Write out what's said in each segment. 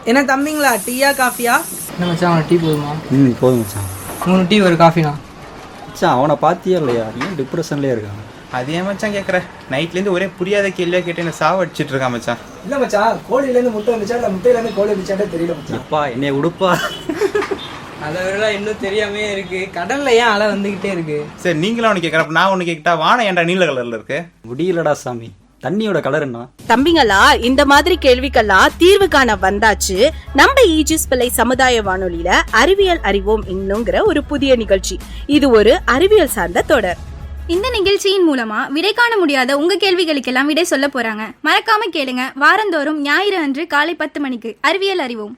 என்ன தம்பிங்களா, டீயா காஃபியா? என்ன மச்சான், அவனை டீ போதுமா? போதும் மச்சான். 3 டீ ஒரு காஃபினா. மச்சான் அவனை பார்த்தியா இல்லையா? ஏன் டிப்ரெஷன்லேயே இருக்கான்? அது ஏன் மச்சான் கேட்குற? நைட்லேருந்து ஒரே புரியாத கேள்வியாக கேட்டு என்ன சாவடிச்சிட்டு இருக்கான் மச்சான். இல்லை மச்சான், கோழியிலேருந்து முட்டை வந்துச்சா இல்லை முட்டையிலேருந்து கோழி வந்துச்சாட்டே தெரியல மச்சான். அப்பா என்னைய உடுப்பா. அதை விட இன்னும் தெரியாமே இருக்கு. கடல்ல ஏன் அலை வந்துகிட்டே இருக்கு? சரி நீங்களும் அவனு கேட்குறப்ப நான் ஒன்று கேட்கிட்டா, வானம் ஏன்டா நீல கலரில் இருக்கு? முடியலடா சாமி, தண்ணியோட கலர் என்ன? தம்பிங்களா, இந்த மாதிரி கேள்விக்கெல்லாம் தீர்வு காண வந்தாச்சு நம்ம ஈஜிஸ் பிள்ளை சமுதாய வானொலியில அறிவியல் அறிவோம் இன்னுங்கிற ஒரு புதிய நிகழ்ச்சி. இது ஒரு அறிவியல் சார்ந்த தொடர். இந்த நிகழ்ச்சியின் மூலமா விடை காண முடியாத உங்க கேள்விகளுக்கெல்லாம் விடை சொல்ல போறாங்க. மறக்காம கேளுங்க. வாரந்தோறும் ஞாயிறு அன்று காலை 10 மணிக்கு அறிவியல் அறிவோம்.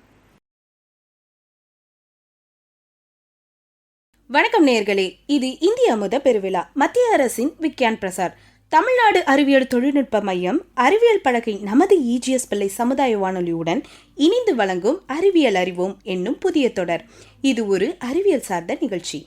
வணக்கம் நேயர்களே, இது இந்திய அமுத பெருவிழா, மத்திய அரசின் விக்யான் பிரசார், தமிழ்நாடு அறிவியல் தொழில்நுட்ப மையம், அறிவியல் பலகை நமது ஈஜிஎஸ் பிள்ளை சமுதாய வானொலியுடன் இணைந்து வழங்கும் அறிவியல் அறிவோம் என்னும் புதிய தொடர். இது ஒரு அறிவியல் சார்ந்த நிகழ்ச்சி.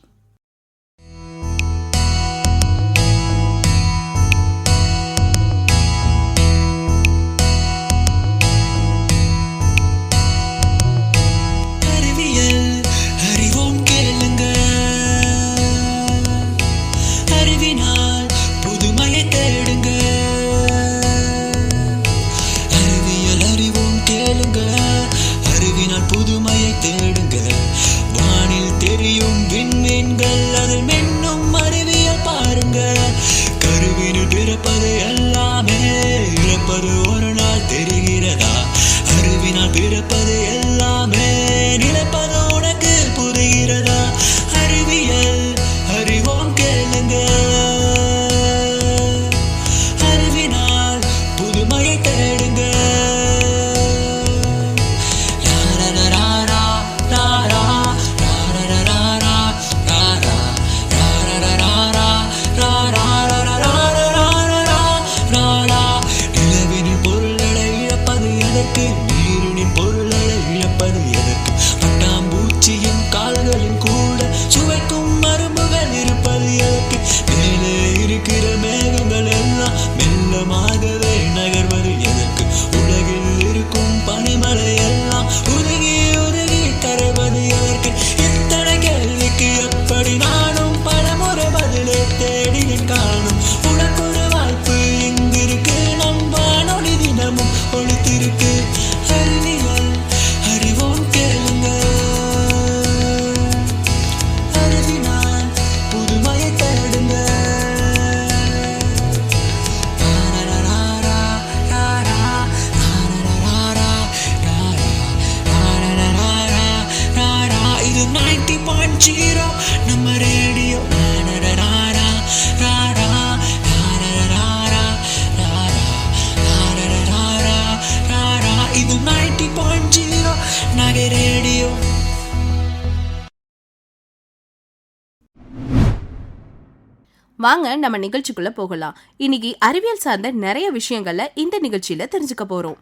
வாங்க நம்ம நிகழ்ச்சிக்குள்ள போகலாம். இன்னைக்கு அறிவியல் சார்ந்த நிறைய விஷயங்கள்ல இந்த நிகழ்ச்சியில தெரிஞ்சுக்க போறோம்.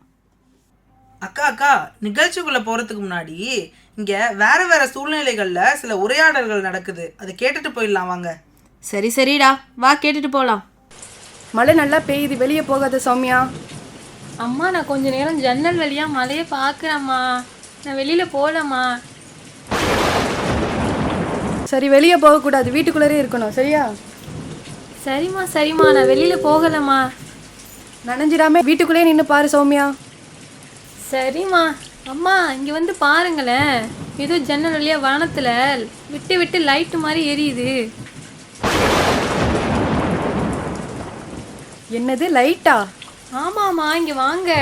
அக்கா, நிகழ்ச்சிக்குள்ள போறதுக்கு முன்னாடி இங்க வேற வேற சூழ்நிலைகள்ல சில உரையாடல்கள் நடக்குது, அதை கேட்டுட்டு போயிடலாம் வாங்க. சரிடா, வா கேட்டுட்டு போலாம். மழை நல்லா பெய்யுது, வெளியே போகாத சௌமியா. அம்மா, நான் கொஞ்ச நேரம் ஜன்னல் வழியா மழையை பார்க்குறேம்மா. நான் வெளியில போகலம்மா. சரி, வெளியே போகக்கூடாது, வீட்டுக்குள்ளே இருக்கணும், சரியா? சரிம்மா, நான் வெளியில போகலம்மா. நனைஞ்சிடாம வீட்டுக்குள்ளே நின்று பாரு சௌமியா. சரிம்மா. அம்மா, இங்க வந்து பாருங்களேன், ஏதோ ஜன்னல் வழியா வானத்துல விட்டு விட்டு லைட்டு மாதிரி எரியுது. என்னது, லைட்டா? ஆமாம்மா, இங்க வாங்க.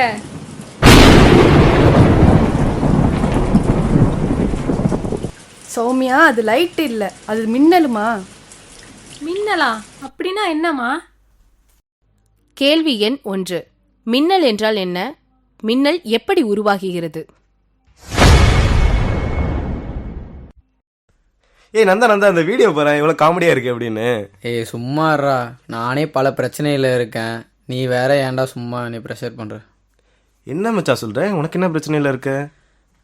சௌமியா, அது லைட் இல்ல, அது மின்னலுமா? மின்னலா? அப்படின்னா என்னம்மா? கேள்வி எண் 1. மின்னல் என்றால் என்ன? மின்னல் எப்படி உருவாகுகிறது? நந்தா அந்த வீடியோ பாரு, இவ்வளோ காமெடியாக இருக்கு அப்படின்னு. சும்மாறா, நானே பல பிரச்சனையில் இருக்கேன், நீ வேற ஏன்டா சும்மா நீ ப்ரெஷர் பண்ணுற? என்ன மச்சா சொல்கிற? உனக்கு என்ன பிரச்சனையில் இருக்க?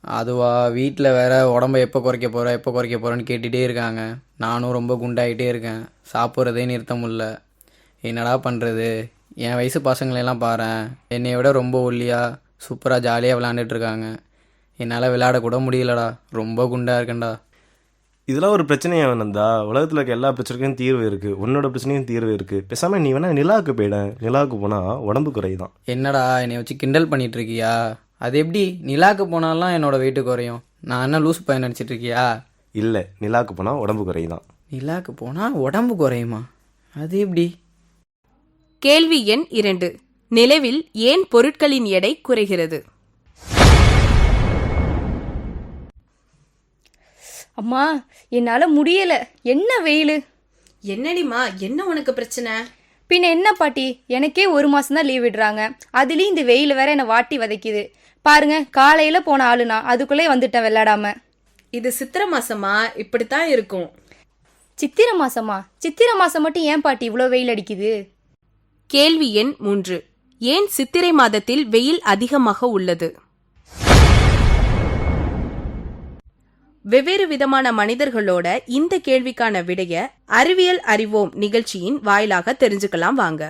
அதுவா, வீட்டில் வேற உடம்பை எப்போ குறைக்க போகிறேன்னு கேட்டுகிட்டே இருக்காங்க. நானும் ரொம்ப குண்டாகிட்டே இருக்கேன், சாப்பிட்றதே நிறுத்த முடில. என்னடா பண்ணுறது? என் வயசு பசங்களெல்லாம் பாரேன், என்னை விட ரொம்ப ஒல்லியாக சூப்பராக ஜாலியாக விளாண்டுட்ருக்காங்க. என்னால் விளையாடக்கூட முடியலடா, ரொம்ப குண்டாக இருக்கேன்டா. இதெல்லாம் ஒரு பிரச்சனையா நந்தா? உலகத்தில் இருக்க எல்லா பிரச்சனைக்கும் தீர்வு இருக்குது, உன்னோட பிரச்சனையும் தீர்வு இருக்குது. பேசாமல் நீ வேணா நிலாவுக்கு போயிடேன். நிலாவுக்கு போனால் உடம்பு குறையுதான். என்னடா என்னை வச்சு கிண்டல் பண்ணிட்டு இருக்கியா? அது எப்படி நிலாக்கு போனாலாம் என்னோட வெயிட்டு குறையும்? நான் என்ன லூஸ் பையன் நினச்சிட்டு இருக்கியா? இல்லை, நிலாவுக்கு போனால் உடம்பு குறையுதான். நிலாக்கு போனால் உடம்பு குறையுமா? அது எப்படி? கேள்வி எண் 2. நிலவில் ஏன் பொருட்களின் எடை குறைகிறது? அம்மா என்னால் முடியலை, என்ன வெயில். என்னடிமா, என்ன உனக்கு பிரச்சனை? பின்ன என்ன பாட்டி, எனக்கே 1 மாதம் தான் லீவ் விடுறாங்க. அதுலேயும் இந்த வெயில் வேற என்னை வாட்டி வதைக்குது. பாருங்க, காலையில் போன ஆளுனா அதுக்குள்ளே வந்துட்டேன் விளையாடாம. இது சித்திரை மாசமா? இப்படித்தான் இருக்கும். சித்திரை மாசமா? சித்திரை மாசம் மட்டும் ஏன் பாட்டி இவ்வளோ வெயில் அடிக்குது? கேள்வி எண் 3. ஏன் சித்திரை மாதத்தில் வெயில் அதிகமாக உள்ளது? வெவ்வேறு விதமான மனிதர்களோட இந்த கேள்விக்கான விடைய அறிவியல் அறிவோம் நிகழ்ச்சியின் வாயிலாக தெரிஞ்சுக்கலாம் வாங்க.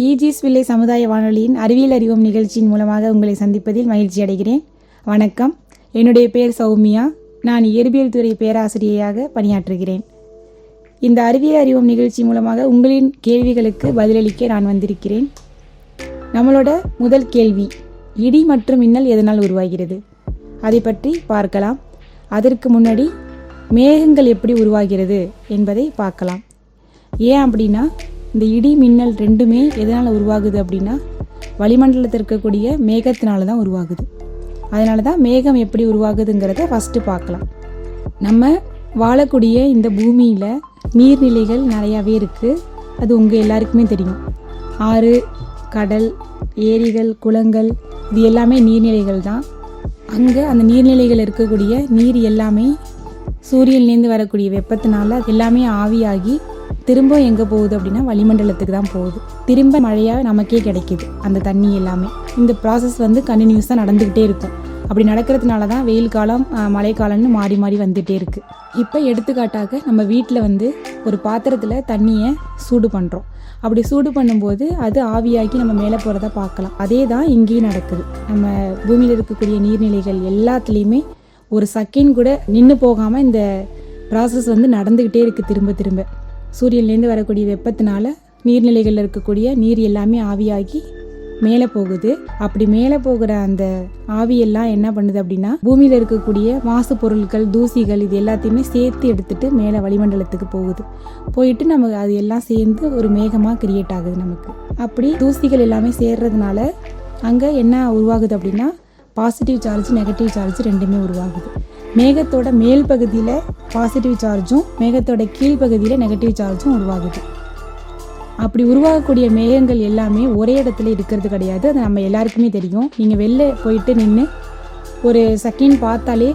ஈஜிஎஸ் பிள்ளை சமுதாய வானொலியின் அறிவியல் அறிவோம் நிகழ்ச்சியின் மூலமாக உங்களை சந்திப்பதில் மகிழ்ச்சி அடைகிறேன். வணக்கம், என்னுடைய பெயர் சௌமியா. நான் இயற்பியல் துறை பேராசிரியையாக பணியாற்றுகிறேன். இந்த அறிவியல் அறிவோம் நிகழ்ச்சி மூலமாக உங்களின் கேள்விகளுக்கு பதிலளிக்க நான் வந்திருக்கிறேன். நம்மளோட முதல் கேள்வி, இடி மற்றும் மின்னல் எதனால் உருவாகிறது? அதை பற்றி பார்க்கலாம். அதற்கு முன்னாடி மேகங்கள் எப்படி உருவாகிறது என்பதை பார்க்கலாம். ஏன் அப்படின்னா, இந்த இடி மின்னல் ரெண்டுமே எதனால் உருவாகுது அப்படின்னா வளிமண்டலத்தில் இருக்கக்கூடிய மேகத்தினால தான் உருவாகுது. அதனால தான் மேகம் எப்படி உருவாகுதுங்கிறத ஃபஸ்ட்டு பார்க்கலாம். நம்ம வாழக்கூடிய இந்த பூமியில் நீர்நிலைகள் நிறையாவே இருக்குது. அது உங்கள் எல்லாருக்குமே தெரியும். ஆறு, கடல், ஏரிகள், குளங்கள், இது எல்லாமே நீர்நிலைகள் தான். அங்கே அந்த நீர்நிலைகள் இருக்கக்கூடிய நீர் எல்லாமே சூரியன்லேருந்து வரக்கூடிய வெப்பத்தினால எல்லாமே ஆவியாகி திரும்ப எங்கே போகுது அப்படின்னா வளிமண்டலத்துக்கு தான் போகுது. திரும்ப மழையாக நமக்கே கிடைக்கிது அந்த தண்ணி எல்லாமே. இந்த ப்ராசஸ் கண்டினியூஸாக நடந்துக்கிட்டே இருக்கும். அப்படி நடக்கிறதுனால தான் வெயில் காலம், மழைக்காலம்னு மாறி மாறி வந்துகிட்டே இருக்குது. இப்போ எடுத்துக்காட்டாக நம்ம வீட்டில் ஒரு பாத்திரத்தில் தண்ணியை சூடு பண்ணுறோம். அப்படி சூடு பண்ணும்போது அது ஆவியாகி நம்ம மேலே போகிறத பார்க்கலாம். அதே தான் இங்கேயும் நடக்குது. நம்ம பூமியில் இருக்கக்கூடிய நீர்நிலைகள் எல்லாத்துலேயுமே ஒரு செகண்ட் கூட நின்று போகாமல் இந்த ப்ராசஸ் நடந்துக்கிட்டே இருக்குது. திரும்ப திரும்ப சூரியன்லேருந்து வரக்கூடிய வெப்பத்தினால நீர்நிலைகளில் இருக்கக்கூடிய நீர் எல்லாமே ஆவியாகி மேலே போகுது. அப்படி மேலே போகிற அந்த ஆவியெல்லாம் என்ன பண்ணுது அப்படின்னா பூமியில் இருக்கக்கூடிய மாசு பொருட்கள், தூசிகள், இது எல்லாத்தையுமே சேர்த்து எடுத்துட்டு மேலே வளிமண்டலத்துக்கு போகுது. போயிட்டு நமக்கு அது எல்லாம் சேர்ந்து ஒரு மேகமாக கிரியேட் ஆகுது நமக்கு. அப்படி தூசிகள் எல்லாமே சேர்றதுனால அங்கே என்ன உருவாகுது அப்படின்னா பாசிட்டிவ் சார்ஜ், நெகட்டிவ் சார்ஜ் ரெண்டுமே உருவாகுது. மேகத்தோட மேல் பகுதியில் பாசிட்டிவ் சார்ஜும் மேகத்தோட கீழ்ப்பகுதியில் நெகட்டிவ் சார்ஜும் உருவாகுது. அப்படி உருவாகக்கூடிய மேகங்கள் எல்லாமே ஒரே இடத்துல இருக்கிறது கிடையாது. அது நம்ம எல்லாருக்குமே தெரியும். நீங்கள் வெளில போயிட்டு நின்று ஒரு செகண்ட் பார்த்தாலே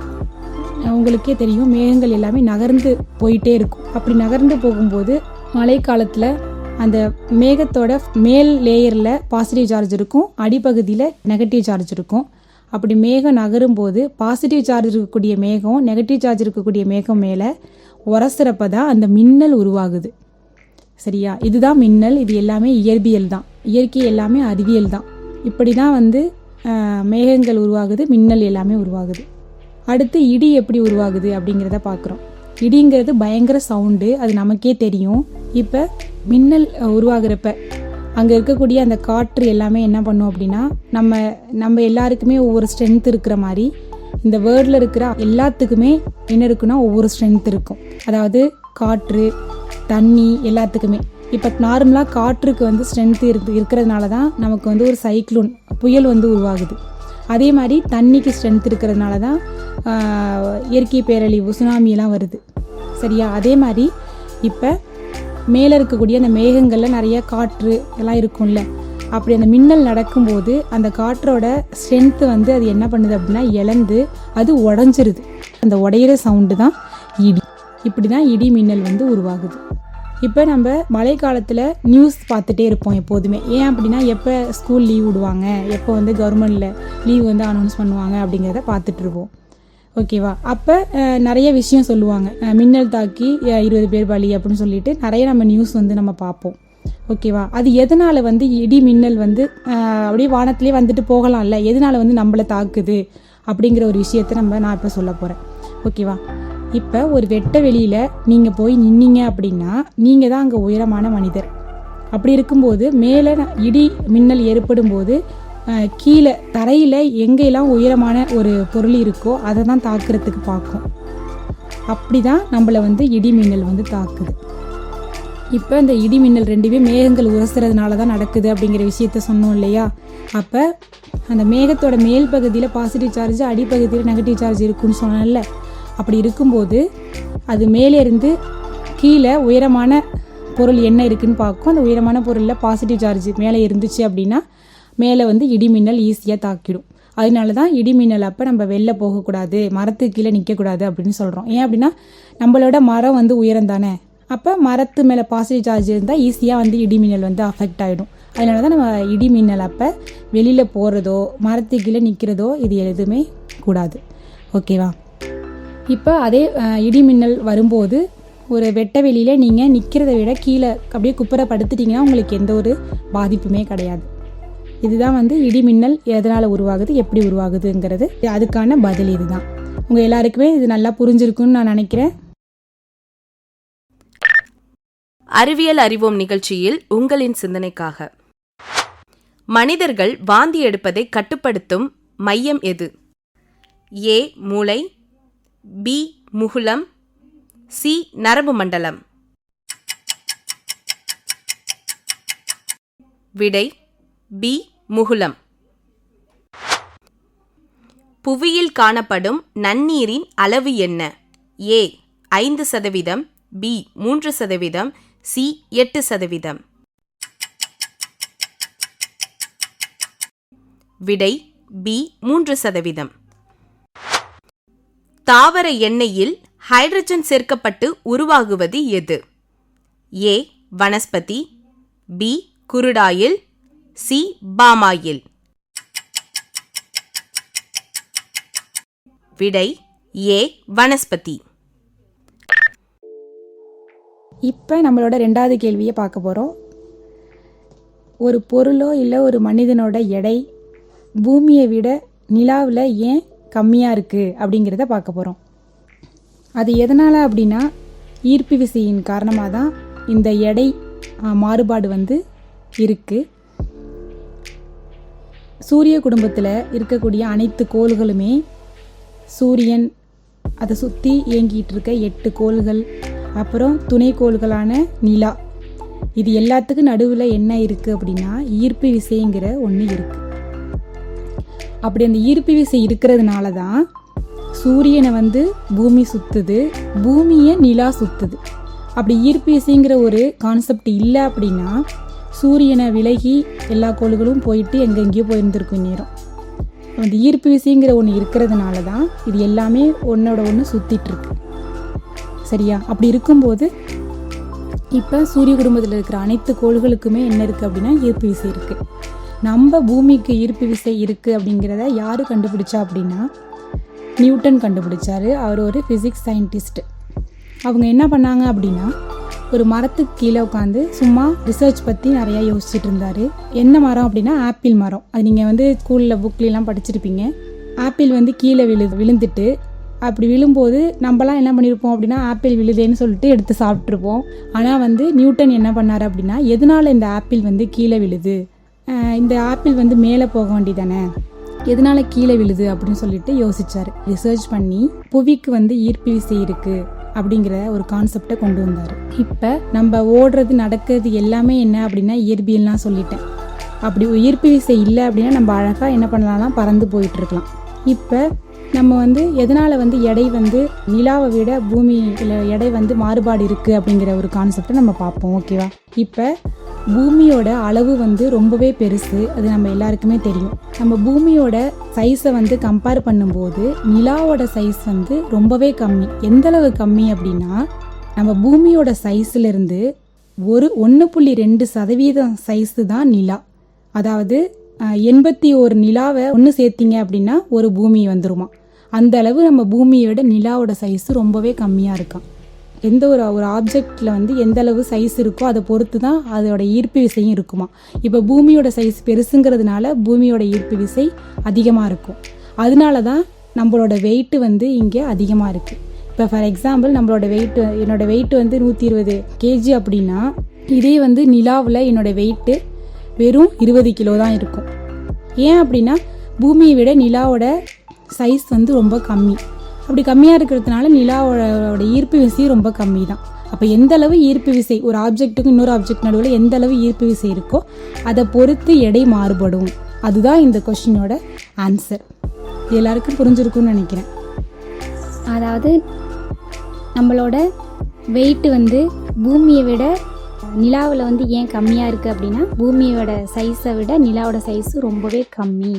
உங்களுக்கே தெரியும், மேகங்கள் எல்லாமே நகர்ந்து போயிட்டே இருக்கும். அப்படி நகர்ந்து போகும்போது மழைக்காலத்தில் அந்த மேகத்தோட மேல் லேயரில் பாசிட்டிவ் சார்ஜ் இருக்கும், அடிப்பகுதியில் நெகட்டிவ் சார்ஜ் இருக்கும். அப்படி மேகம் நகரும் போது பாசிட்டிவ் சார்ஜ் இருக்கக்கூடிய மேகம் நெகட்டிவ் சார்ஜ் இருக்கக்கூடிய மேகம் மேலே உரசுறப்ப தான் அந்த மின்னல் உருவாகுது. சரியா? இதுதான் மின்னல். இது எல்லாமே இயற்பியல் தான், இயற்கை எல்லாமே அறிவியல் தான். இப்படி தான் மேகங்கள் உருவாகுது, மின்னல் எல்லாமே உருவாகுது. அடுத்து இடி எப்படி உருவாகுது அப்படிங்கிறத பார்க்குறோம். இடிங்கிறது பயங்கர சவுண்டு, அது நமக்கே தெரியும். இப்போ மின்னல் உருவாகிறப்ப அங்கே இருக்கக்கூடிய அந்த காற்று எல்லாமே என்ன பண்ணும் அப்படின்னா நம்ம எல்லாருக்குமே ஒவ்வொரு ஸ்ட்ரென்த் இருக்கிற மாதிரி இந்த வேர்ல்டில் இருக்கிற எல்லாத்துக்குமே என்ன இருக்குன்னா ஒவ்வொரு ஸ்ட்ரென்த் இருக்கும். அதாவது காற்று, தண்ணி எல்லாத்துக்குமே. இப்போ நார்மலாக காற்றுக்கு ஸ்ட்ரென்த் இருக்கிறதுனால தான் நமக்கு ஒரு சைக்ளோன், புயல் உருவாகுது. அதே மாதிரி தண்ணிக்கு ஸ்ட்ரென்த் இருக்கிறதுனால தான் இயற்கை பேரழிவு, சுனாமியெல்லாம் வருது. சரியா? அதே மாதிரி இப்போ மேலே இருக்கக்கூடிய அந்த மேகங்களில் நிறைய காற்று எல்லாம் இருக்கும்ல, அப்படி அந்த மின்னல் நடக்கும்போது அந்த காற்றோட ஸ்ட்ரென்த்து அது என்ன பண்ணுது அப்படின்னா இழந்து அது உடஞ்சிருது. அந்த உடையிற சவுண்டு தான் இடி. இப்படி தான் இடி மின்னல் உருவாகுது. இப்போ நம்ம மழை காலத்தில் நியூஸ் பார்த்துட்டே இருப்போம் எப்போதுமே. ஏன் அப்படின்னா எப்போ ஸ்கூல் லீவ் விடுவாங்க, எப்போ கவர்மெண்டில் லீவ் அனௌன்ஸ் பண்ணுவாங்க அப்படிங்கிறத பார்த்துட்ருப்போம். ஓகேவா? அப்போ நிறைய விஷயம் சொல்லுவாங்க. மின்னல் தாக்கி 20 பேர் பலி அப்படின்னு சொல்லிட்டு நிறைய நம்ம நியூஸ் நம்ம பார்ப்போம். ஓகேவா? அது எதனால் இடி மின்னல் அப்படியே வானத்திலே போகலாம்ல, எதனால் நம்மளை தாக்குது அப்படிங்கிற ஒரு விஷயத்தை நான் இப்போ சொல்ல போகிறேன். ஓகேவா? இப்போ ஒரு வெட்ட வெளியில் நீங்கள் போய் நின்னீங்க அப்படின்னா நீங்கள் தான் அங்கே உயரமான மனிதர். அப்படி இருக்கும்போது மேலே இடி மின்னல் ஏற்படும் போது கீழே தரையில் எங்கெல்லாம் உயரமான ஒரு பொருள் இருக்கோ அதை தான் தாக்குறதுக்கு பார்க்கும். அப்படி தான் நம்மளை இடி மின்னல் தாக்குது. இப்போ இந்த இடி மின்னல் ரெண்டுமே மேகங்கள் உரசுறதுனால தான் நடக்குது அப்படிங்கிற விஷயத்த சொன்னோம் இல்லையா? அப்போ அந்த மேகத்தோட மேல் பகுதியில் பாசிட்டிவ் சார்ஜ், அடிப்பகுதியில் நெகட்டிவ் சார்ஜ் இருக்குன்னு சொன்னேன்ல. அப்படி இருக்கும்போது அது மேலே இருந்து கீழே உயரமான பொருள் என்ன இருக்குன்னு பார்க்கும். அந்த உயரமான பொருளில் பாசிட்டிவ் சார்ஜ் மேலே இருந்துச்சு அப்படின்னா மேலே இடி மின்னல் ஈஸியாக தாக்கிடும். அதனால தான் இடி மின்னல் அப்போ நம்ம வெளில போகக்கூடாது, மரத்துக்கு கீழே நிற்கக்கூடாது அப்படின்னு சொல்கிறோம். ஏன் அப்படின்னா நம்மளோட மரம் உயரம் தானே. அப்போ மரத்து மேலே பாசிட்டிவ் சார்ஜ் இருந்தால் ஈஸியாக இடி மின்னல் அஃபெக்ட் ஆகிடும். அதனால தான் நம்ம இடி மின்னல் அப்போ வெளியில் போகிறதோ மரத்துக்கு கீழே நிற்கிறதோ இது எதுவுமே கூடாது. ஓகேவா? இப்போ அதே இடி மின்னல் வரும்போது ஒரு வெட்ட வெளியில் நீங்கள் நிற்கிறத விட கீழே அப்படியே குப்புற படுத்துட்டிங்கன்னா உங்களுக்கு எந்த ஒரு பாதிப்புமே கிடையாது. இதுதான் இடி மின்னல் எதனால் உருவாகுது, எப்படி உருவாகுதுங்கிறது, அதுக்கான பதில் இதுதான். உங்கள் எல்லாருக்குமே இது நல்லா புரிஞ்சிருக்குன்னு நான் நினைக்கிறேன். அறிவியல் அறிவோம் நிகழ்ச்சியில் உங்களின் சிந்தனைக்காக, மனிதர்கள் வாந்தி எடுப்பதை கட்டுப்படுத்தும் மையம் எது? ஏ மூளை, பி முகுளம், சி நரம்பு மண்டலம். விடை பி முகுளம். புவியில் காணப்படும் நன்னீரின் அளவு என்ன? ஏ 5%, பி 3%, சி 8%. விடை பி 3%. தாவர எண்ணெயில் ஹைட்ரஜன் சேர்க்கப்பட்டு உருவாகுவது எது? A vanaspati, B crude oil, C palm oil. விடை ஏ வனஸ்பதி. இப்போ நம்மளோட ரெண்டாவது கேள்வியை பார்க்க போகிறோம். ஒரு பொருளோ இல்லை ஒரு மனிதனோட எடை பூமியை விட நிலாவில் ஏன் கம்மியாக இருக்குது அப்படிங்கிறத பார்க்க போகிறோம். அது எதனால் அப்படின்னா ஈர்ப்பு விசையின் காரணமாக தான் இந்த எடை மாறுபாடு இருக்குது. சூரிய குடும்பத்தில் இருக்கக்கூடிய அனைத்து கோள்களுமே சூரியன், அதை சுற்றி இயங்கிட்டு இருக்க 8 கோள்கள், அப்புறம் துணைக்கோள்களான நிலா, இது எல்லாத்துக்கும் நடுவில் என்ன இருக்குது அப்படின்னா ஈர்ப்பு விசைங்கிற ஒன்று இருக்குது. அப்படி அந்த ஈர்ப்பு விசை இருக்கிறதுனால தான் சூரியனை பூமி சுற்றுது, பூமியை நிலா சுற்றுது. அப்படி ஈர்ப்பு விசைங்கிற ஒரு கான்செப்ட் இல்லை அப்படின்னா சூரியனை விலகி எல்லா கோள்களும் போயிட்டு எங்கெங்கேயோ போயிருந்துருக்கும் நேரம். அந்த ஈர்ப்பு விசைங்கிற ஒன்று இருக்கிறதுனால தான் இது எல்லாமே ஒன்றோட ஒன்று சுற்றிட்டுருக்கு. சரியா? அப்படி இருக்கும்போது இப்போ சூரிய குடும்பத்தில் இருக்கிற அனைத்து கோள்களுக்குமே என்ன இருக்குது அப்படின்னா ஈர்ப்பு விசை இருக்குது. நம்ம பூமிக்கு ஈர்ப்பு விசை இருக்குது அப்படிங்கிறத யார் கண்டுபிடிச்சா அப்படின்னா நியூட்டன் கண்டுபிடிச்சாரு. அவர் ஒரு ஃபிசிக்ஸ் சயின்டிஸ்ட். அவங்க என்ன பண்ணாங்க அப்படின்னா ஒரு மரத்துக்கு கீழே உட்காந்து சும்மா ரிசர்ச் பற்றி நிறையா யோசிச்சுட்டு இருந்தார். என்ன மரம் அப்படின்னா ஆப்பிள் மரம். அது நீங்கள் ஸ்கூலில் புக்லாம் படிச்சிருப்பீங்க. ஆப்பிள் கீழே விழுந்துட்டு அப்படி விழும்போது நம்மலாம் என்ன பண்ணியிருப்போம் அப்படின்னா ஆப்பிள் விழுதேன்னு சொல்லிட்டு எடுத்து சாப்பிட்ருப்போம். ஆனால் நியூட்டன் என்ன பண்ணார் அப்படின்னா எதனால் இந்த ஆப்பிள் கீழே விழுது, இந்த ஆப்பிள் மேலே போக வேண்டியதானே, எதனால் கீழே விழுது அப்படின்னு சொல்லிட்டு யோசிச்சார். ரிசர்ச் பண்ணி புவிக்கு ஈர்ப்பு விசை இருக்குது அப்படிங்கிற ஒரு கான்செப்டை கொண்டு வந்தார். இப்போ நம்ம ஓடுறது நடக்கிறது எல்லாமே என்ன அப்படின்னா இயற்பியல்லாம் சொல்லிட்டேன். அப்படி ஈர்ப்பு விசை இல்லை அப்படின்னா நம்ம அழகாக என்ன பண்ணலாம்னா பறந்து போயிட்டுருக்கலாம். இப்போ நம்ம எதனால் எடை நிலாவை விட பூமியில் எடை மாறுபாடு இருக்குது அப்படிங்கிற ஒரு கான்செப்டை நம்ம பார்ப்போம். ஓகேவா? இப்போ பூமியோட அளவு ரொம்பவே பெருசு, அது நம்ம எல்லாருக்குமே தெரியும். நம்ம பூமியோட சைஸை கம்பேர் பண்ணும்போது நிலாவோட சைஸ் ரொம்பவே கம்மி. எந்தளவு கம்மி அப்படின்னா நம்ம பூமியோட சைஸ்லேருந்து 1.2% சைஸு தான் நிலா. அதாவது 81 நிலாவை ஒன்று சேர்த்திங்க அப்படின்னா ஒரு பூமி வந்துருமா. அந்த அளவு நம்ம பூமியோட நிலாவோட சைஸு ரொம்பவே கம்மியாக இருக்கான். எந்த ஒரு ஆப்ஜெக்டில் எந்த அளவு சைஸ் இருக்கோ அதை பொறுத்து தான் அதோட ஈர்ப்பு விசையும் இருக்குமா. இப்போ பூமியோட சைஸ் பெருசுங்கிறதுனால பூமியோட ஈர்ப்பு விசை அதிகமாக இருக்கும். அதனால தான் நம்மளோட வெயிட்டு வந்து இங்கே அதிகமாக இருக்குது. இப்போ ஃபார் எக்ஸாம்பிள் நம்மளோட வெயிட்டு, என்னோடய வெயிட்டு வந்து 120 kg அப்படின்னா, இதே வந்து நிலாவில் என்னோடய வெயிட்டு வெறும் 20 கிலோ தான் இருக்கும். ஏன் அப்படின்னா பூமியை விட நிலாவோட சைஸ் வந்து ரொம்ப கம்மி. அப்படி கம்மியாக இருக்கிறதுனால நிலாவோட ஈர்ப்பு விசை ரொம்ப கம்மி தான். அப்போ எந்த அளவு ஈர்ப்பு விசை ஒரு ஆப்ஜெக்ட்டுக்கு இன்னொரு ஆப்ஜெக்ட் நடுவில் எந்த அளவு ஈர்ப்பு விசை இருக்கோ அதை பொறுத்து எடை மாறுபடும். அதுதான் இந்த கொஸ்டினோட ஆன்சர். இது எல்லாருக்கும் புரிஞ்சிருக்கும்னு நினைக்கிறேன். அதாவது நம்மளோட வெயிட்டு வந்து பூமியை விட நிலாவில் வந்து ஏன் கம்மியாக இருக்குது அப்படின்னா, பூமியோட சைஸை விட நிலாவோட சைஸு ரொம்பவே கம்மி.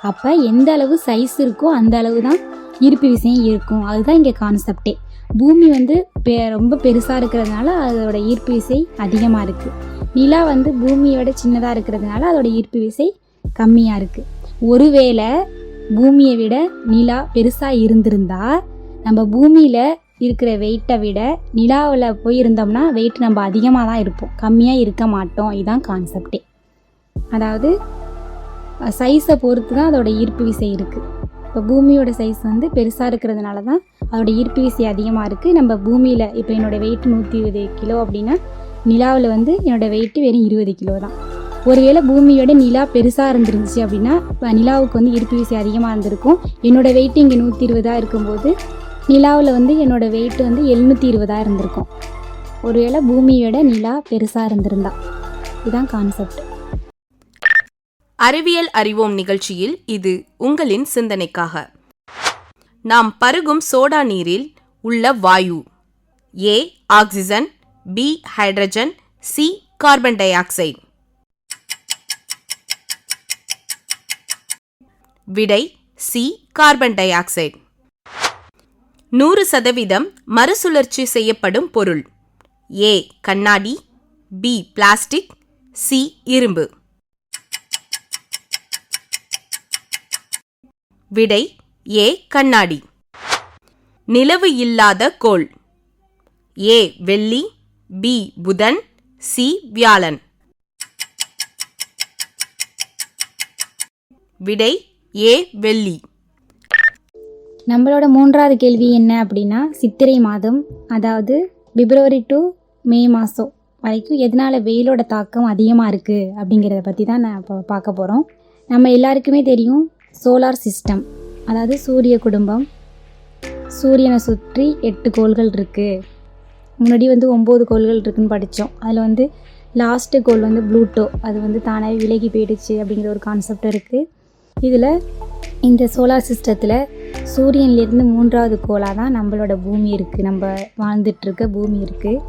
அப்போ எந்த அளவு சைஸ் இருக்கோ அந்த அளவு தான் ஈர்ப்பு விசையும் இருக்கும். அதுதான் இங்கே கான்செப்டே. பூமி வந்து ரொம்ப பெருசாக இருக்கிறதுனால அதோட ஈர்ப்பு விசை அதிகமாக இருக்குது. நிலா வந்து பூமியை விட சின்னதாக இருக்கிறதுனால அதோட ஈர்ப்பு விசை கம்மியாக இருக்குது. ஒருவேளை பூமியை விட நிலா பெருசாக இருந்திருந்தா நம்ம பூமியில் இருக்கிற வெயிட்டை விட நிலாவில் போய் இருந்தோம்னா வெயிட் நம்ம அதிகமாக தான் இருப்போம், கம்மியாக இருக்க மாட்டோம். இதுதான் கான்செப்டே. அதாவது சைஸை பொறுத்து தான் அதோட ஈர்ப்பு விசை இருக்குது. இப்போ பூமியோட சைஸ் வந்து பெருசாக இருக்கிறதுனால தான் அதோட ஈர்ப்பு விசை அதிகமாக இருக்குது. நம்ம பூமியில் இப்போ என்னோடய வெயிட் 120 கிலோ அப்படின்னா நிலாவில் வந்து என்னோடய வெயிட்டு வெறும் 20 கிலோ தான். ஒருவேளை பூமியோட நிலா பெருசாக இருந்துருந்துச்சு அப்படின்னா நிலாவுக்கு வந்து ஈர்ப்பு விசை அதிகமாக இருந்திருக்கும். என்னோடய வெயிட்டு இங்கே 120 இருக்கும்போது நிலாவில் வந்து என்னோடய வெயிட்டு வந்து 720 இருந்திருக்கும். ஒருவேளை பூமியோட நிலா பெருசாக இருந்திருந்தா. இதுதான் கான்செப்ட். அறிவியல் அறிவோம் நிகழ்ச்சியில் இது உங்களின் சிந்தனைக்காக. நாம் பருகும் சோடா நீரில் உள்ள வாயு: A oxygen, B hydrogen, C carbon dioxide. விடை சி கார்பன் டை ஆக்சைடு. 100% மறுசுழற்சி செய்யப்படும் பொருள்: ஏ கண்ணாடி, பி பிளாஸ்டிக், சி இரும்பு. விடை ஏ கண்ணாடி. நிலவு இல்லாத கோள்: ஏ வெள்ளி, பி புதன், சி வியாழன். விடை ஏ வெள்ளி. நம்மளோட 3வது கேள்வி என்ன அப்படின்னா, சித்திரை மாதம் அதாவது பிப்ரவரி டு மே மாதம் வரைக்கும் எதனால் வெயிலோட தாக்கம் அதிகமாக இருக்குது அப்படிங்கிறத பற்றி தான் நான் இப்போ பார்க்க போகிறோம். நம்ம எல்லாருக்குமே தெரியும் சோலார் சிஸ்டம், அதாவது சூரிய குடும்பம். சூரியனை சுற்றி 8 கோள்கள் இருக்குது. முன்னாடி வந்து 9 கோள்கள் இருக்குதுன்னு படித்தோம். அதில் வந்து லாஸ்ட்டு கோள் வந்து ப்ளூட்டோ, அது வந்து தானாகவே விலகி போயிடுச்சு அப்படிங்கிற ஒரு கான்செப்ட் இருக்குது. இதில் இந்த சோலார் சிஸ்டத்தில் சூரியன்லேருந்து 3வது கோளாக தான் நம்மளோட பூமி இருக்குது, நம்ம வாழ்ந்துட்டுருக்க பூமி இருக்குது.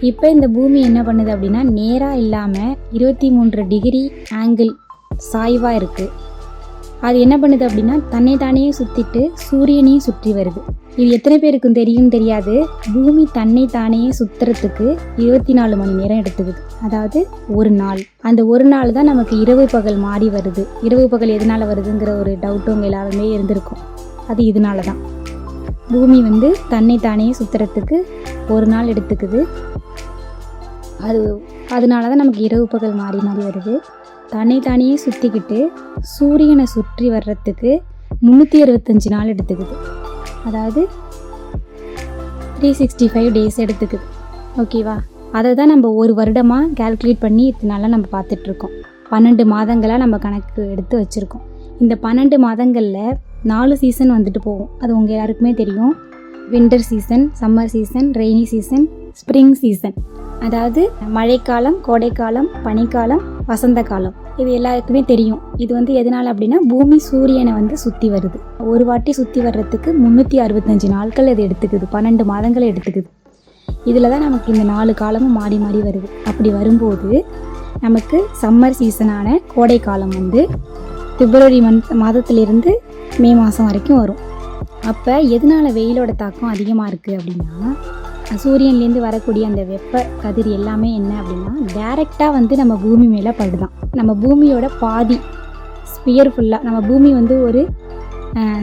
இப்போ இந்த பூமி என்ன பண்ணுது அப்படின்னா, நேராக இல்லாமல் 23 டிகிரி ஆங்கிள் சாய்வாக இருக்குது. அது என்ன பண்ணுது அப்படின்னா, தன்னை தானே சுற்றிட்டு சூரியனையும் சுற்றி வருது. இது எத்தனை பேருக்கும் தெரியும் தெரியாது. பூமி தன்னை தானே சுற்றுறதுக்கு 24 மணி நேரம் எடுத்துக்குது, அதாவது ஒரு நாள். அந்த ஒரு நாள் தான் நமக்கு இரவு பகல் மாறி வருது. இரவு பகல் எதனால் வருதுங்கிற ஒரு டவுட் உங்கள் எல்லாருமே இருந்திருக்கும். அது இதனால தான். பூமி வந்து தன்னை தானே சுற்றுறதுக்கு ஒரு நாள் எடுத்துக்குது. அதனால தான் நமக்கு இரவு பகல் மாறி மாறி வருது. தன்னை தானே சுற்றிக்கிட்டு சூரியனை சுற்றி வர்றதுக்கு 365 நாள் எடுத்துக்குது, அதாவது 365 டேஸ் எடுத்துக்குது. ஓகேவா? அதை தான் நம்ம ஒரு வருடமாக கால்குலேட் பண்ணி இதனால நம்ம பார்த்துட்ருக்கோம். 12 மாதங்களாக நம்ம கணக்கு எடுத்து வச்சுருக்கோம். இந்த 12 மாதங்களில் 4 சீசன் வந்துட்டு போகும். அது உங்கள் எல்லாருக்குமே தெரியும். Winter season, summer season, rainy season, spring season. அதாவது மழைக்காலம், கோடைக்காலம், பனிக்காலம், வசந்த காலம். இது எல்லாருக்குமே தெரியும். இது வந்து எதனால் அப்படின்னா, பூமி சூரியனை வந்து சுற்றி வருது. ஒரு வாட்டி சுற்றி வர்றதுக்கு 365 நாட்கள் அது எடுத்துக்குது, 12 மாதங்களை எடுத்துக்குது. இதில் தான் நமக்கு இந்த 4 காலமும் மாறி மாறி வருது. அப்படி வரும்போது நமக்கு சம்மர் சீசனான கோடை காலம் வந்து பிப்ரவரி மாதத்திலிருந்து மே மாதம் வரைக்கும் வரும். அப்போ எதனால் வெயிலோட தாக்கம் அதிகமாக இருக்குது அப்படின்னா, சூரியன்லேருந்து வரக்கூடிய அந்த வெப்ப கதிர் எல்லாமே என்ன அப்படின்னா டைரெக்டாக வந்து நம்ம பூமி மேலே படுதான். நம்ம பூமியோட பாதி ஸ்பியர் ஃபுல்லாக, நம்ம பூமி வந்து ஒரு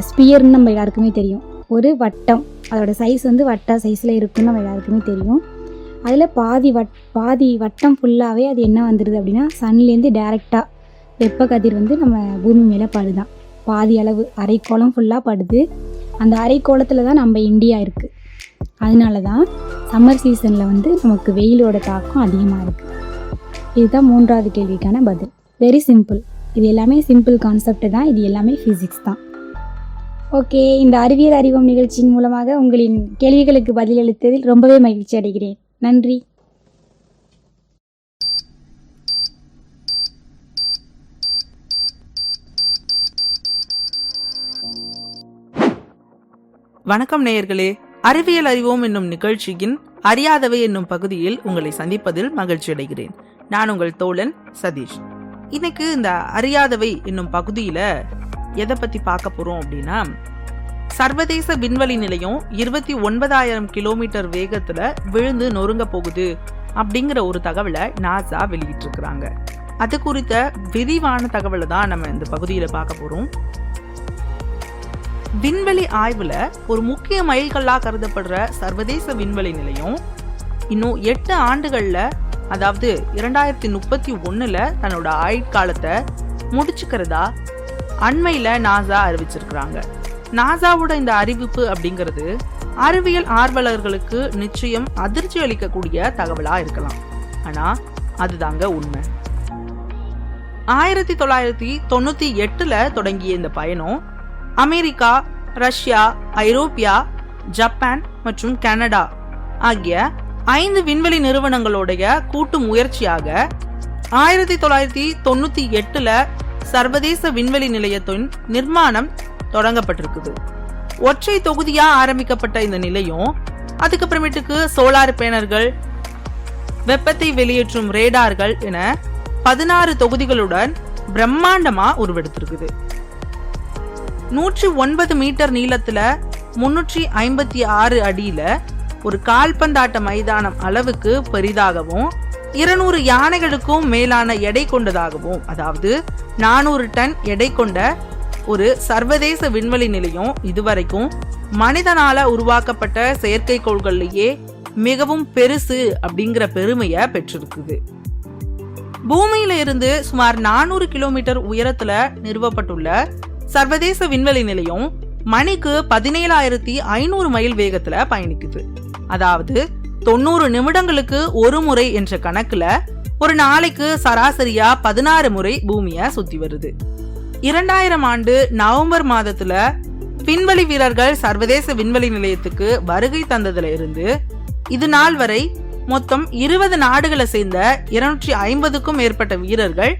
ஸ்பியர்னு நம்ம எல்லாருக்குமே தெரியும். ஒரு வட்டம், அதோட சைஸ் வந்து வட்ட சைஸில் இருக்குன்னு நம்ம எல்லாருக்குமே தெரியும். அதில் பாதி வட்டம் ஃபுல்லாகவே அது என்ன வந்துடுது அப்படின்னா, சன்லேருந்து டைரெக்டாக வெப்ப கதிர் வந்து நம்ம பூமி மேலே படுதான். பாதி அளவு அரைக்கோளம் ஃபுல்லாக படுது. அந்த அரைக்கோளத்தில் தான் நம்ம இந்தியா இருக்குது. அதனால தான் சம்மர் சீசனில் வந்து நமக்கு வெயிலோட தாக்கம் அதிகமாக இருக்குது. இதுதான் 3வது கேள்விக்கான பதில். Very simple. இது எல்லாமே சிம்பிள் கான்செப்ட் தான். இது எல்லாமே ஃபிசிக்ஸ் தான். ஓகே, இந்த அறிவியல் அறிவோம் நிகழ்ச்சியின் மூலமாக உங்களின் கேள்விகளுக்கு பதிலளித்ததில் ரொம்பவே மகிழ்ச்சி அடைகிறேன். நன்றி. வணக்கம் நேயர்களே, அறிவியல் அறிவோம் என்னும் நிகழ்ச்சியின் அறியாதவை என்னும் பகுதியில் உங்களை சந்திப்பதில் மகிழ்ச்சி அடைகிறேன். நான் உங்கள் தோழன் சதீஷ். இன்னைக்கு இந்த அறியாதவை என்னும் பகுதியில எதை பத்தி பார்க்க போறோம் அப்படின்னா, சர்வதேச விண்வெளி நிலையம் 29,000 கிலோமீட்டர் வேகத்துல விழுந்து நொறுங்க போகுது அப்படிங்கிற ஒரு தகவலை நாசா வெளியிட்டு இருக்கிறாங்க. அது குறித்த விரிவான தகவலை தான் நம்ம இந்த பகுதியில பார்க்க போறோம். விண்வெளி ஆய்வுல ஒரு முக்கிய மைல்கல்லா கருதப்படுற சர்வதேச விண்வெளி நிலையம் இன்னும் 8 ஆண்டுகள்ல, அதாவது 2031ல தன்னோட ஆயுட்காலத்தை முடிச்சுக்கிறதா அண்மையில நாசா அறிவிச்சிருக்கிறாங்க. நாசாவோட இந்த அறிவிப்பு அப்படிங்கிறது அறிவியல் ஆர்வலர்களுக்கு நிச்சயம் அதிர்ச்சி அளிக்கக்கூடிய தகவலா இருக்கலாம். ஆனா அதுதாங்க உண்மை. 1998ல தொடங்கிய இந்த பயணம் அமெரிக்கா, ரஷ்யா, ஐரோப்பியா, ஜப்பான் மற்றும் கனடா ஆகிய 5 விண்வெளி நிறுவனங்களுடைய கூட்டு முயற்சியாக 1998ல சர்வதேச விண்வெளி நிலையத்தின் நிர்மாணம் தொடங்கப்பட்டிருக்குது. ஒற்றை தொகுதியா ஆரம்பிக்கப்பட்ட இந்த நிலையம் அதுக்கப்புறமேட்டுக்கு சோலார் பேனல்கள், வெப்பத்தை வெளியேற்றும் ரேடார்கள் என 16 தொகுதிகளுடன் பிரம்மாண்டமா உருவெடுத்திருக்குது. 109 மீட்டர் நீளத்துல 356 அடியில ஒரு கால்பந்தாட்ட மைதானம் அளவுக்கு பெரிதாகவும் 200 யானைகளுக்கும் மேலான எடை கொண்டதாகவும், அதாவது 400 டன் எடை கொண்ட ஒரு சர்வதேச விண்வெளி நிலையம் இதுவரைக்கும் மனிதனால உருவாக்கப்பட்ட செயற்கைக்கோள்கள்லயே மிகவும் பெருசு அப்படிங்கிற பெருமையை பெற்றிருக்குது. பூமியில இருந்து சுமார் 400 கிலோமீட்டர் உயரத்துல நிறுவப்பட்டுள்ள சர்வதேச விண்வெளி நிலையம் மணிக்கு 17,500 மைல் வேகத்துல பயணிக்குது. அதாவது 90 நிமிடங்களுக்கு ஒரு முறை என்ற கணக்குல ஒரு நாளைக்கு சராசரியா 16 முறை பூமியை சுத்தி வருது. 2000 ஆண்டு நவம்பர் மாதத்துல விண்வெளி வீரர்கள் சர்வதேச விண்வெளி நிலையத்துக்கு வருகை தந்ததுல இருந்து இது நாள் வரை மொத்தம் 20 நாடுகளை சேர்ந்த 250க்கும் மேற்பட்ட வீரர்கள்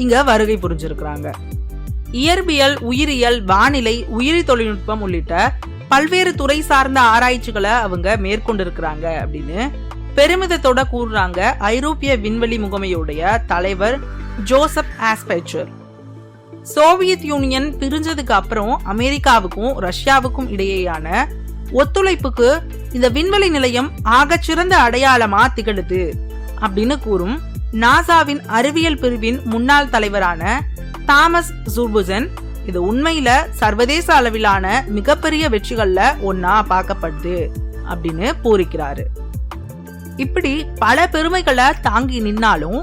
இங்க வருகை புரிஞ்சிருக்கிறாங்க. இயற்பியல், உயிரியல், வானிலை, உயிரி தொழில்நுட்பம் உள்ளிட்ட பல்வேறு துறை சார்ந்த ஆராய்ச்சிகளை அவங்க மேற்கொண்டிருக்கிறாங்க அப்படின்னு பெருமிதத்தோட கூறுறாங்க ஐரோப்பிய விண்வெளி முகமையுடைய தலைவர் ஜோசப் ஆஸ்பெச்சர். சோவியத் யூனியன் பிரிஞ்சதுக்கு அப்புறம் அமெரிக்காவுக்கும் ரஷ்யாவுக்கும் இடையேயான ஒத்துழைப்புக்கு இந்த விண்வெளி நிலையம் ஆகச்சிறந்த அடையாளமா திகழுது அப்படின்னு கூறும் நாசாவின் அறிவியல் பிரிவின் முன்னாள் தலைவரான தாமஸ் ஜூர்புசன், இது உண்மையில சர்வதேச அளவிலான மிகப்பெரிய வெற்றிகள்ல ஒன்னா பார்க்கப்படுது அப்படின்னு பூரிக்கிறாரு. இப்படி பல பெருமைகளை தாங்கி நின்னாலும்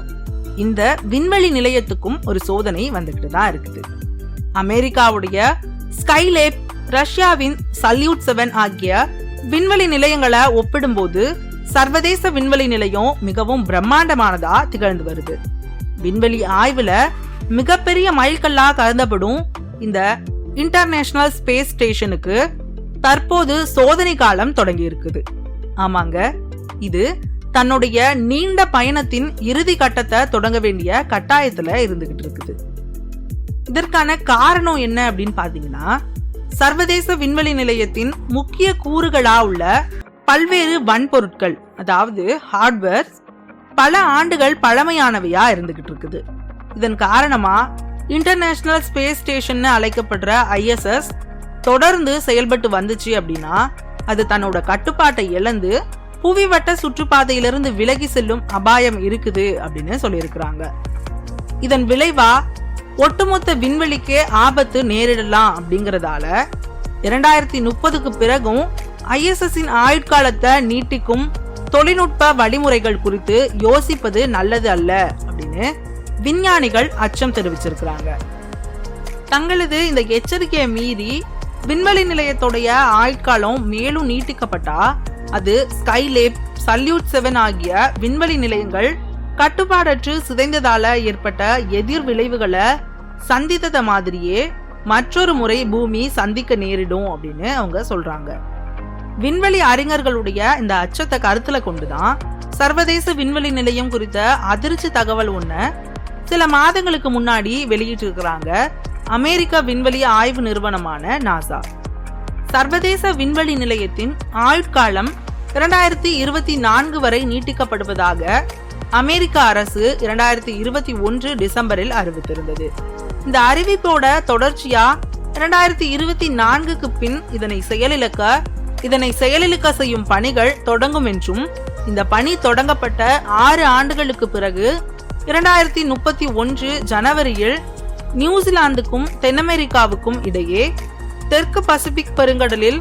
இந்த விண்வெளி நிலையத்துக்கும் ஒரு சோதனை வந்துகிட்டு தான் இருக்குது. அமெரிக்காவுடைய ஸ்கைலேப், ரஷ்யாவின் சல்யூட் 7 ஆகிய விண்வெளி நிலையங்களை ஒப்பிடும்போது சர்வதேச விண்வெளி நிலையம் மிகவும் பிரம்மாண்டமானதா திகழ்ந்து வருது. விண்வெளி ஆய்வுல மிகப்பெரிய மைல்கல்லா கருதப்படும் இந்த இன்டர்நேஷனல் ஸ்பேஸ் ஸ்டேஷனுக்கு தற்போது சோதனை காலம் தொடங்கி இருக்குது. ஆமாங்க, இது தன்னுடைய நீண்ட பயணத்தின் இறுதி கட்டத்தை தொடங்க வேண்டிய கட்டாயத்துல இருந்துகிட்டு இருக்குது. இதற்கான காரணம் என்ன அப்படின்னு பாத்தீங்கன்னா, சர்வதேச விண்வெளி நிலையத்தின் முக்கிய கூறுகளா உள்ள பல்வேறு வன்பொருட்கள், அதாவது ஹார்ட்வேர், பல ஆண்டுகள் பழமையானவையா இருந்துகிட்டு இருக்குது. இதன் காரணமா இன்டர்நேஷனல் ஸ்பேஸ் ஸ்டேஷன் அழைக்கப்படுற ISS தொடர்ந்து செயல்பட்டு வந்துச்சு அப்படின்னா அது தன்னோட கட்டுப்பாட்டை இழந்து புவிவட்ட சுற்றுப்பாதையிலிருந்து விலகி செல்லும் அபாயம் இருக்குது அப்படின்னு சொல்லியிருக்கிறாங்க. இதன் விளைவா ஒட்டுமொத்த விண்வெளிக்கே ஆபத்து நேரிடலாம் அப்படிங்கறதால 2030க்கு பிறகும் ISS-இன் ஆயுட்காலத்தை நீட்டிக்கும் தொழில்நுட்ப வழிமுறைகள் குறித்து யோசிப்பது நல்லது அல்ல அப்படின்னு விஞ்ஞானிகள் அச்சம் தெரிவிச்சிருக்கிறாங்க. தங்களது இந்த எச்சரிக்கையை மீறி விண்வெளி நிலையத்துடைய ஆயுட்காலம் மேலும் நீட்டிக்கப்பட்டா அது ஸ்கைலேப், சல்யூட் 7 ஆகிய விண்வெளி நிலையங்கள் கட்டுப்பாடற்று சிதைந்ததால ஏற்பட்ட எதிர் விளைவுகளை சந்தித்தத மாதிரியே மற்றொரு முறை பூமி சந்திக்க நேரிடும் அப்படின்னு அவங்க சொல்றாங்க. விண்வெளி அறிஞர்களுடைய இந்த அச்சத்தை கருத்துல கொண்டுதான் சர்வதேச விண்வெளி நிலையம் குறித்த அதிர்ச்சி தகவல் ஒண்ணு சில மாதங்களுக்கு முன்னாடி வெளியிட்டு இருக்கிறாங்க அமெரிக்க விண்வெளி ஆய்வு நிறுவனமான நாசா. சர்வதேச விண்வெளி நிலையத்தின் ஆயுட்காலம் 2024 வரை நீட்டிக்கப்படுவதாக அமெரிக்க அரசு 2021 டிசம்பரில் அறிவித்திருந்தது. இந்த அறிவிப்போட தொடர்ச்சியா 2024க்கு பின் இதனை செயலிழக்க செய்யும் பணிகள் தொடங்கும் என்றும், இந்த பணி தொடங்கப்பட்ட 6 ஆண்டுகளுக்கு பிறகு 2031 ஜனவரியில் நியூசிலாந்துக்கும் தென் அமெரிக்காவுக்கும் இடையே தெற்கு பசிபிக் பெருங்கடலில்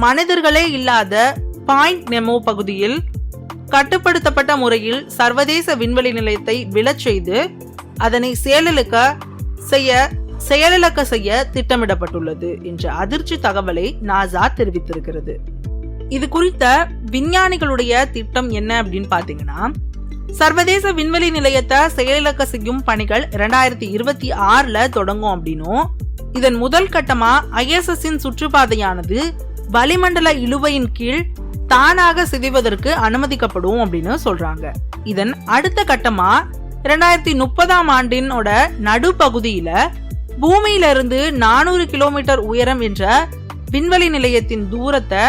மனிதர்களே இல்லாத பாயிண்ட் நெமோ பகுதியில் கட்டுப்படுத்தப்பட்ட முறையில் சர்வதேச விண்வெளி நிலையத்தை விழச் செய்து அதனை செயலிழக்க செய்ய திட்டமிடப்பட்டுள்ளது என்ற அதிர்ச்சி தகவலை நாசா தெரிவித்திருக்கிறது. இது குறித்த விஞ்ஞானிகளுடைய திட்டம் என்ன அப்படின்னு பாத்தீங்கன்னா, சர்வதேச விண்வெளி நிலையத்தை செயலிழக்க செய்யும் பணிகள் 2026 தொடங்கும் அப்படின்னும், இதன் முதல் கட்டமா ISS-இன் சுற்றுப்பாதையானது வளிமண்டல இழுவையின் கீழ் தானாக சிதைவதற்கு அனுமதிக்கப்படும் அப்படின்னு சொல்றாங்க. இதன் அடுத்த கட்டமா 2030ஆம் ஆண்டினோட நடுப்பகுதியில பூமியிலிருந்து 400 கிலோமீட்டர் உயரம் என்ற விண்வெளி நிலையத்தின் தூரத்தை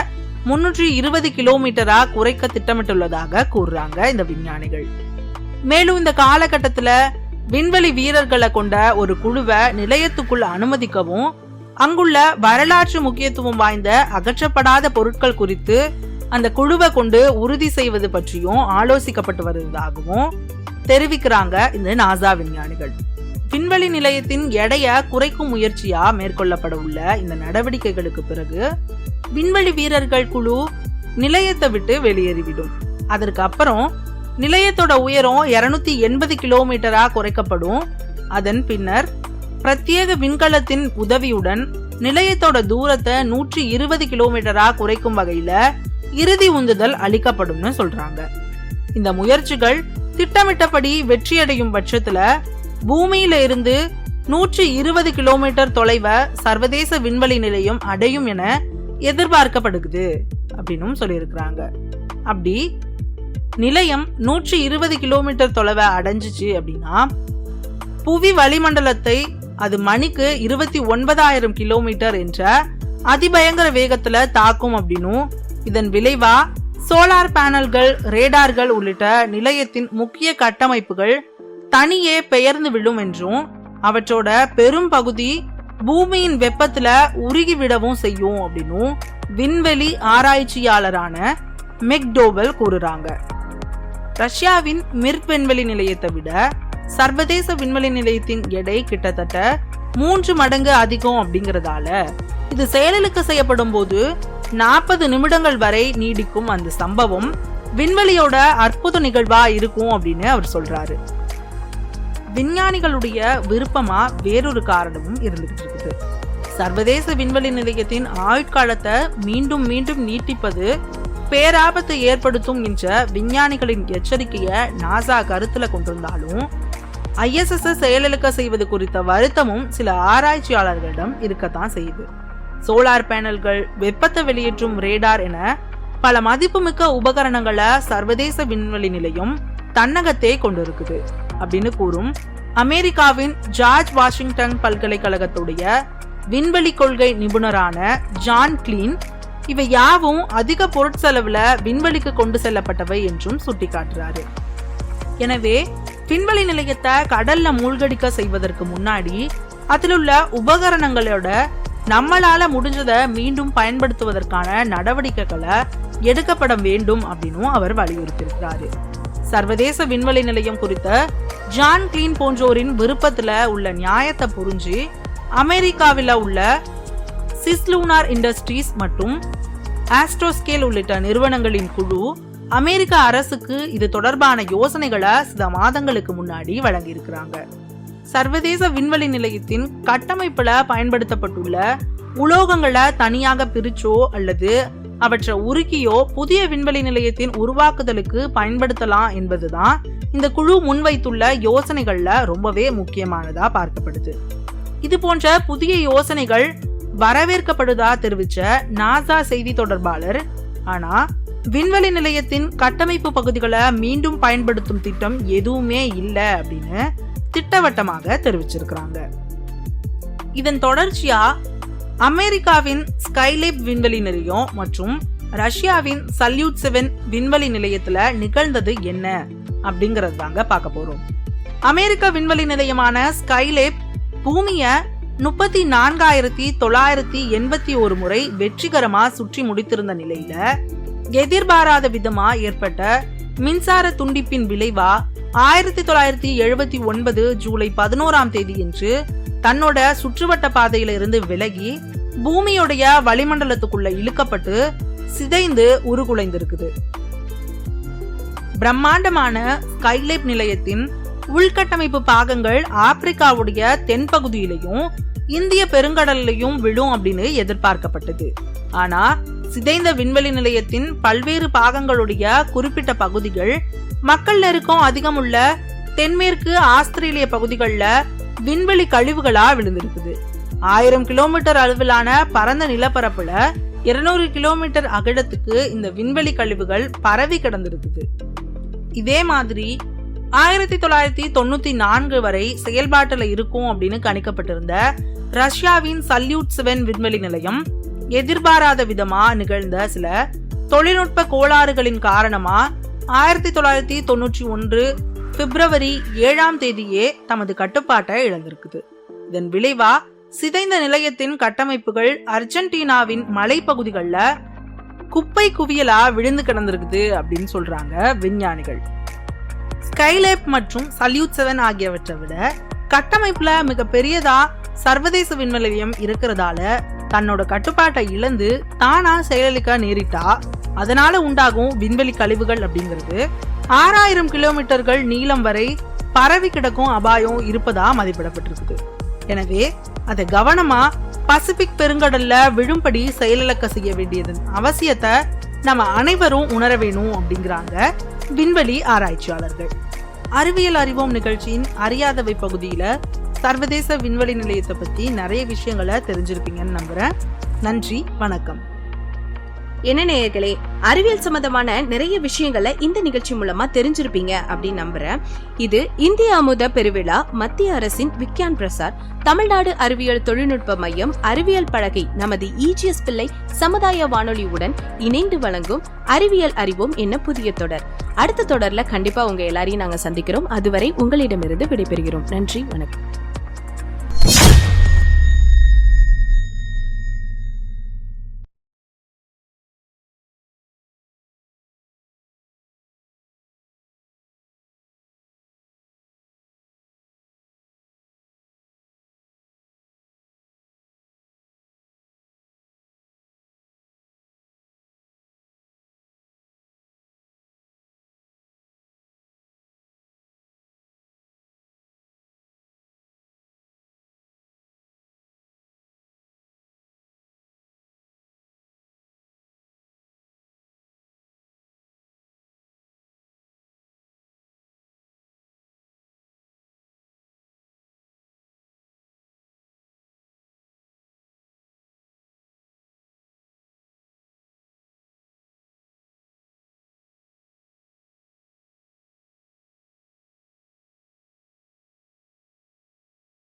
320 கிலோமீட்டரா குறைக்க திட்டமிட்டுள்ளதாக கூறுறாங்க இந்த விஞ்ஞானிகள். மேலும் இந்த காலகட்டத்துல விண்வெளி வீரர்களை கொண்ட ஒரு குழுவை நிலையத்துக்குள் அனுமதிக்கவும், அங்குள்ள வரலாற்று முக்கியத்துவம் வாய்ந்த அகற்றப்படாத பொருட்கள் குறித்து அந்த குழுவை கொண்டு உறுதி செய்வது பற்றியும் ஆலோசிக்கப்பட்டு வருவதாகவும் தெரிவிக்கிறாங்க இந்த நாசா விஞ்ஞானிகள். விண்வெளி நிலையத்தின் எடையை குறைக்கும் முயற்சியா மேற்கொள்ளப்பட உள்ள இந்த நடவடிக்கைகளுக்கு பிறகு விண்வெளி வீரர்கள் குழு நிலையத்தை விட்டு வெளியேறிவிடும். அதற்கு அப்புறம் நிலையத்தோட உயரம் 280 கிலோமீட்டரா குறைக்கப்படும். அதன் பின்னர் பிரத்யேக விண்கலத்தின் உதவியுடன் நிலையத்தோட தூரத்தை 120 கிலோமீட்டரா குறைக்கும் வகையில இறுதி உந்துதல் அளிக்கப்படும்னு சொல்றாங்க. இந்த முயற்சிகள் திட்டமிட்டபடி வெற்றியடையும் பட்சத்துல பூமியில இருந்து 120 கிலோமீட்டர் தொலைவை சர்வதேச விண்வெளி நிலையம் அடையும் என எதிர்பார்க்கப்படுகிறது அப்படின்னு சொல்லியிருக்கிறாங்க. அப்படி நிலையம் 120 கிலோமீட்டர் தொலைவை அடைஞ்சிச்சு அப்படின்னா புவி வளிமண்டலத்தை அது மணிக்கு 29,000 கிலோமீட்டர் என்ற அதிபயங்கர வேகத்துல தாக்கும் அப்படின்னும், இதன் விளைவா சோலார் பேனல்கள், ரேடார்கள் உள்ளிட்ட நிலையத்தின் முக்கிய கட்டமைப்புகள் தனியே பெயர்ந்து விழும் என்றும், அவற்றோட பெரும் பகுதி பூமியின் வெப்பத்துல உருகிவிடவும் செய்யும் அப்படின்னும் விண்வெளி ஆராய்ச்சியாளரான மெக்டோவல் கூறுறாங்க. ரஷ்யாவின் மிர்க் விண்வெளி நிலையத்தை விட சர்வதேச விண்வெளி நிலையத்தின் எடை கிட்டத்தட்ட 3 மடங்கு அதிகம் அப்படிங்கறதால இது செயலிழக்க செய்யப்படும் போது 40 நிமிடங்கள் வரை நீடிக்கும் அந்த சம்பவம் விண்வெளியோட அற்புத நிகழ்வா இருக்கும் அப்படின்னு அவர் சொல்றாரு. விஞ்ஞானிகளுடைய விருப்பமா வேறொரு காரணமும் இருந்துகிட்டு இருக்குது. சர்வதேச விண்வெளி நிலையத்தின் ஆயுட்காலத்தை மீண்டும் மீண்டும் நீட்டிப்பது பேராபத்தை ஏற்படுத்தும் என்ற விஞ்ஞானிகளின் எச்சரிக்கையை நாசா கருத்துல கொண்டிருந்தாலும் ISS செயலிழக்க செய்வது குறித்த வருத்தமும் சில ஆராய்ச்சியாளர்களிடம் இருக்கத்தான் செய்யுது. சோலார் பேனல்கள், வெப்பத்தை வெளியேற்றும் ரேடார் என பல மதிப்புமிக்க உபகரணங்களை சர்வதேச விண்வெளி நிலையம் தன்னகத்தே கொண்டிருக்குது அப்படின்னு கூறும் அமெரிக்காவின் ஜார்ஜ் வாஷிங்டன் பல்கலைக்கழகத்துடைய விண்வெளி கொள்கை நிபுணரான ஜான் கிளீன் இவை யாவும் அதிக பொருட்செலவுல விண்வெளிக்கு கொண்டு செல்லப்பட்டவை என்றும் சுட்டிக்காட்டுறாரு. எனவே விண்வெளி நிலையத்தை கடல்ல மூழ்கடிக்க செய்வதற்கு முன்னாடி அதிலுள்ள உபகரணங்களோட நம்மளால முடிஞ்சதை மீண்டும் பயன்படுத்துவதற்கான நடவடிக்கைகளை எடுக்கப்பட வேண்டும் அப்படின்னு அவர் வலியுறுத்தியிருக்கிறாரு. சர்வதேச விண்வெளி நிலையம் குறித்த ஜான் கிளீன் போன்றோரின் விருப்பத்துல உள்ள நியாயத்தை புரிஞ்சு அமெரிக்காவில் உள்ள சிஸ்லூனார் இண்டஸ்ட்ரீஸ் மற்றும் ஆஸ்ட்ரோஸ்கேல் உள்ளிட்ட நிறுவனங்களின் குழு அமெரிக்க அரசுக்கு இது தொடர்பான யோசனைகளை சில மாதங்களுக்கு முன்னாடி வழங்கியிருக்கிறாங்க. சர்வதேச விண்வெளி நிலையத்தின் கட்டமைப்புல பயன்படுத்தப்பட்டுள்ள உலோகங்களை தனியாக பிரிச்சோ அல்லது அவற்றை உருக்கியோ புதிய விண்வெளி நிலையத்தின் உருவாக்குதலுக்கு பயன்படுத்தலாம் என்பதுதான் இந்த குழு முன்வைத்துள்ள யோசனைகள்ல ரொம்பவே முக்கியமானதா பார்க்கப்படுது. இது போன்ற புதிய யோசனைகள் வரவேற்கப்படுதா தெரிவிச்ச நாசா செய்தி தொடர்பாளர், ஆனா விண்வெளி நிலையத்தின் கட்டமைப்பு பகுதிகளை மீண்டும் பயன்படுத்தும் திட்டம் எதுவுமே இல்லை அப்படின்னு திட்டவட்டமாக தெரிவிச்சிருக்கிறாங்க. இதன் தொடர்ச்சியா அமெரிக்காவின் ஸ்கைலேப் விண்வெளி நிலையம் மற்றும் ரஷ்யாவின் சல்யூட் 7 விண்வெளி நிலையத்துல நிகழ்ந்தது என்ன அப்படிங்கறது தாங்க பார்க்க போறோம். அமெரிக்க விண்வெளி நிலையமான ஸ்கைலேப் பூமிய 34,981 முறை வெற்றிகரமா சுற்றி முடித்திருந்த நிலையில எதிர்பாராத விதமா ஏற்பட்ட மின்சார துண்டிப்பின் விளைவா 1979 ஜூலை 11ஆம் தேதியன்று தன்னோட சுற்றுவட்ட பாதையில இருந்து விலகி பூமியுடைய வளிமண்டலத்துக்குள்ள இழுக்கப்பட்டு சிதைந்து உருகுலைந்திருக்குது. பிரம்மாண்டமான ஸ்கைலேப் நிலையத்தின் உள்கட்டமைப்பு பாகங்கள் ஆப்பிரிக்காவுடைய தென்பகுதியிலையும் இந்திய பெருங்கடல்லையும் விழும் அப்படின்னு எதிர்பார்க்கப்பட்டது. ஆனா சிதைந்த விண்வெளி நிலையத்தின் பல்வேறு பாகங்களுடைய குறிப்பிட்ட பகுதிகள் மக்கள் நெருக்கம் அதிகம் உள்ள தென்மேற்கு ஆஸ்திரேலிய பகுதிகளில் விண்வெளி கழிவுகளா விழுந்திருக்குது. 1000 கிலோமீட்டர் அளவிலான பரந்த நிலப்பரப்புல 200 கிலோமீட்டர் அகலத்துக்கு இந்த விண்வெளி கழிவுகள் பரவி கிடந்திருக்குது. இதே மாதிரி 1994 வரை செயல்பாட்டில் இருக்கும் அப்படின்னு கணிக்கப்பட்டிருந்த ரஷ்யாவின் சல்யூட் 7 விண்வெளி நிலையம் எதிர்பாராத விதமா நிகழ்ந்த சில தொழில்நுட்ப கோளாறுகளின் காரணமா 1991 பிப்ரவரி 7ஆம் தேதியே தமது கட்டுப்பாட்டை இழந்திருக்குது. இதன் விளைவா சிதைந்த நிலையத்தின் கட்டமைப்புகள் அர்ஜென்டினாவின் மலைப்பகுதிகளில் குப்பை குவியலா விழுந்து கிடந்திருக்குது அப்படின்னு சொல்றாங்க விஞ்ஞானிகள். ஸ்கைலேப் மற்றும் சல்யூட் 7 ஆகியவற்றை விட கட்டமைப்புல மிக பெரியதா சர்வதேச விண்வெளி நிலையம் இருக்கிறதால தன்னோட கட்டுப்பாட்டை இழந்து தானா செயலளிக்க நேரிட்டா அதனால உண்டாகும் விண்வெளி கழிவுகள் அப்படிங்கிறது 6000 கிலோமீட்டர்கள் நீளம் வரை பரவி கிடக்கும் அபாயம் இருப்பதா மதிப்பிடப்பட்டிருக்குது. எனவே அதை கவனமா பசிபிக் பெருங்கடல்ல விழும்படி செயலிழக்க செய்ய வேண்டியதன் அவசியத்தை நம்ம அனைவரும் உணர வேணும் அப்படிங்கிறாங்க விண்வெளி ஆராய்ச்சியாளர்கள். அறிவியல் அறிவோம் நிகழ்ச்சியின் அறியாதவை பகுதியில சர்வதேச விண்வெளி நிலையத்தை பத்தி நிறைய விஷயங்களை தெரிஞ்சிருப்பீங்கன்னு நம்புறேன். நன்றி, வணக்கம். என்ன நேயர்களே, அறிவியல் சம்பந்தமான நிறைய விஷயங்களை இந்த நிகழ்ச்சி மூலமா தெரிஞ்சிருப்பீங்க அப்படின்னு நம்புறேன். இது இந்திய அமுத பெருவிழா, மத்திய அரசின் விக்யான் பிரசார், தமிழ்நாடு அறிவியல் தொழில்நுட்ப மையம், அறிவியல் பலகை, நமது EGS பிள்ளை சமுதாய வானொலியுடன் இணைந்து வழங்கும் அறிவியல் அறிவோம் என்ன புதிய தொடர். அடுத்த தொடர்ல கண்டிப்பா உங்க எல்லாரையும் நாங்க சந்திக்கிறோம். அதுவரை உங்களிடமிருந்து விடைபெறுகிறோம். நன்றி, வணக்கம்.